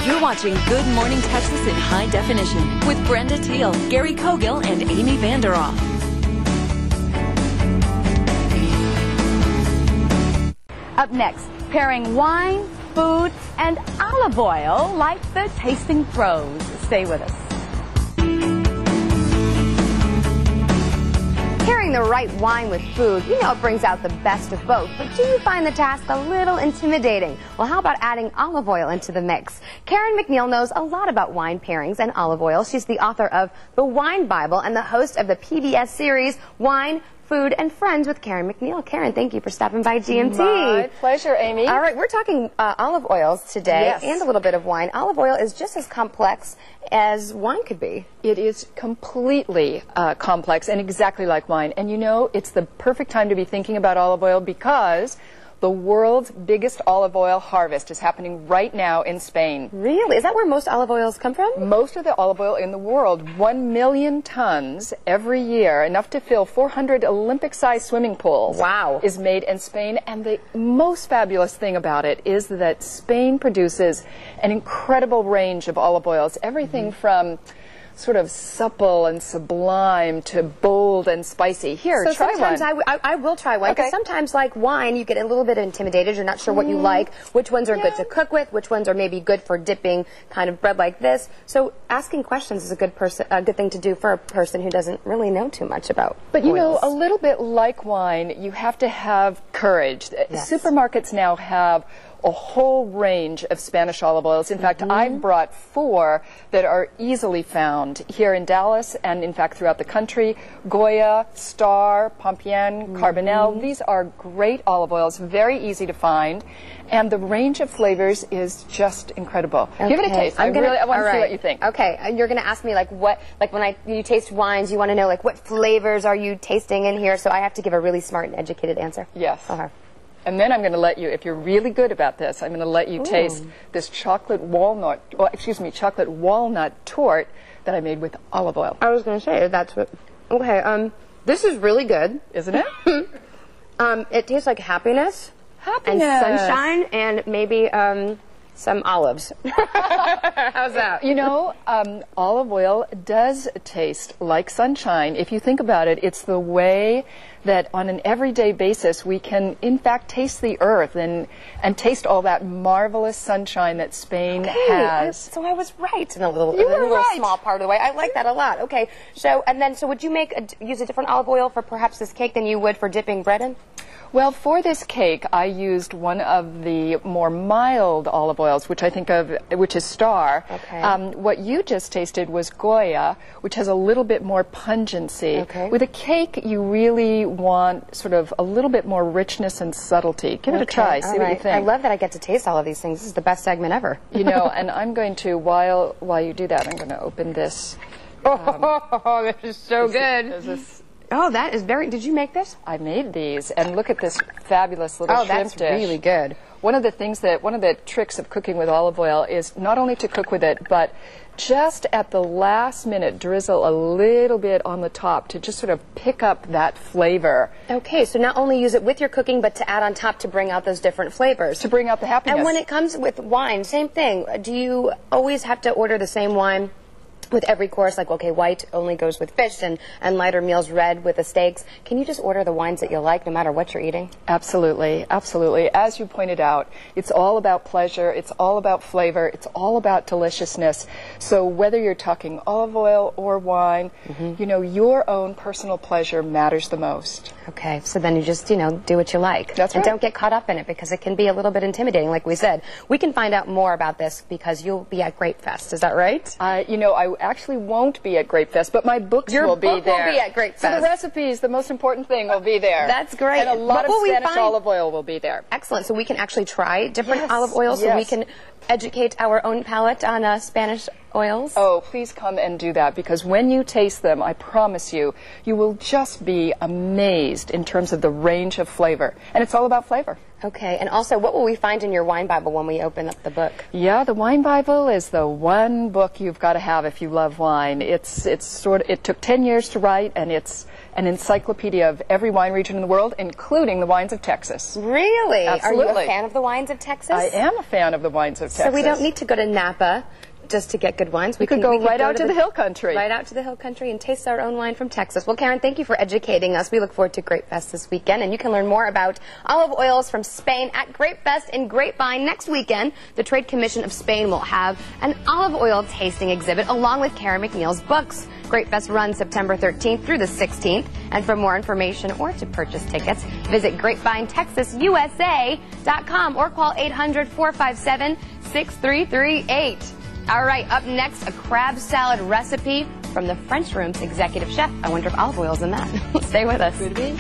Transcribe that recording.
You're watching Good Morning Texas in high definition with Brenda Teal, Gary Cogill, and Amy Vanderoff. Up next, pairing wine, food, and olive oil like the tasting pros. Stay with us. Pairing the right wine with food, you know it brings out the best of both, but do you find the task a little intimidating? Well, how about adding olive oil into the mix? Karen MacNeil knows a lot about wine pairings and olive oil. She's the author of The Wine Bible and the host of the PBS series Wine, Food, and Friends with Karen MacNeil. Karen, thank you for stopping by GMT. My pleasure, Amy. All right, we're talking olive oils today, yes, and a little bit of wine. Olive oil is just as complex as wine could be. It is completely complex and exactly like wine. And you know, it's the perfect time to be thinking about olive oil because the world's biggest olive oil harvest is happening right now in Spain. Really? Is that where most olive oils come from? Most of the olive oil in the world, 1 million tons every year, enough to fill 400 Olympic-sized swimming pools. Wow. Is made in Spain. And the most fabulous thing about it is that Spain produces an incredible range of olive oils. Everything from sort of supple and sublime to bold and spicy. Here, so try one. Sometimes I will try one, because sometimes, like wine, you get a little bit intimidated. You're not sure what you like, which ones are good to cook with, which ones are maybe good for dipping kind of bread like this. So asking questions is a good thing to do for a person who doesn't really know too much about But you know, oils. a little bit like wine, you have to have courage. Yes. Supermarkets now have a whole range of Spanish olive oils. In fact, I've brought 4 that are easily found here in Dallas and, in fact, throughout the country. Goya, Star, Pompienne, Carbonell. These are great olive oils, very easy to find. And the range of flavors is just incredible. Okay. Give it a taste. I want to see what you think. Okay, you're going to ask me, like, what, like when you taste wines, you want to know, like, what flavors are you tasting in here? So I have to give a really smart and educated answer. Yes. Okay. And then I'm going to let you, if you're really good about this, I'm going to let you taste this chocolate walnut torte that I made with olive oil. I was going to say, that's what... Okay, this is really good. Isn't it? It tastes like happiness. And sunshine and maybe some olives. How's that? You know, olive oil does taste like sunshine. If you think about it, it's the way that on an everyday basis we can in fact taste the earth and taste all that marvelous sunshine that Spain has. So I was right in a little right. small part of the way. I like that a lot. Okay, so would you use a different olive oil for perhaps this cake than you would for dipping bread in? Well, for this cake, I used one of the more mild olive oils, which is Star. Okay. What you just tasted was Goya, which has a little bit more pungency. Okay. With a cake, you really want sort of a little bit more richness and subtlety. Give it a try. See what you think. I love that I get to taste all of these things. This is the best segment ever. You know, and I'm going to, while you do that, I'm going to open this. Oh, this is so good. Oh, that is very... Did you make this? I made these, and look at this fabulous little shrimp dish. Oh, that's really good. One of the tricks of cooking with olive oil is not only to cook with it, but just at the last minute drizzle a little bit on the top to just sort of pick up that flavor. Okay, so not only use it with your cooking, but to add on top to bring out those different flavors. To bring out the happiness. And when it comes with wine, same thing. Do you always have to order the same wine with every course? Like, okay, white only goes with fish and lighter meals, red with the steaks. Can you just order the wines that you like no matter what you're eating? Absolutely, absolutely. As you pointed out, it's all about pleasure, it's all about flavor, it's all about deliciousness. So whether you're talking olive oil or wine, you know, your own personal pleasure matters the most. Okay, so then you just, do what you like. That's right. And don't get caught up in it because it can be a little bit intimidating, like we said. We can find out more about this because you'll be at Grape Fest. Is that right? You know, I actually won't be at Grape Fest, but my books will be there. Your book will be at Grape Fest. So the recipes, the most important thing, will be there. That's great. And a lot of Spanish olive oil will be there. Excellent. So we can actually try different olive oils so we can educate our own palate on Spanish oils. Oh, please come and do that, because when you taste them, I promise you, you will just be amazed in terms of the range of flavor. And it's all about flavor. Okay, and also, what will we find in your wine Bible when we open up the book? Yeah, the Wine Bible is the one book you've got to have if you love wine. It took 10 years to write, and it's an encyclopedia of every wine region in the world, including the wines of Texas. Really? Absolutely. Are you a fan of the wines of Texas? I am a fan of the wines of Texas. So we don't need to go to Napa just to get good wines. We could go right out to the hill country. Right out to the hill country and taste our own wine from Texas. Well, Karen, thank you for educating us. We look forward to Grape Fest this weekend, and you can learn more about olive oils from Spain at Grape Fest in Grapevine next weekend. The Trade Commission of Spain will have an olive oil tasting exhibit along with Karen MacNeil's books. Grape Fest runs September 13th through the 16th, and for more information or to purchase tickets, visit GrapevineTexasUSA.com or call 800-457-6338. All right, up next, a crab salad recipe from the French Room's executive chef. I wonder if olive oil's in that. Stay with us. Could be.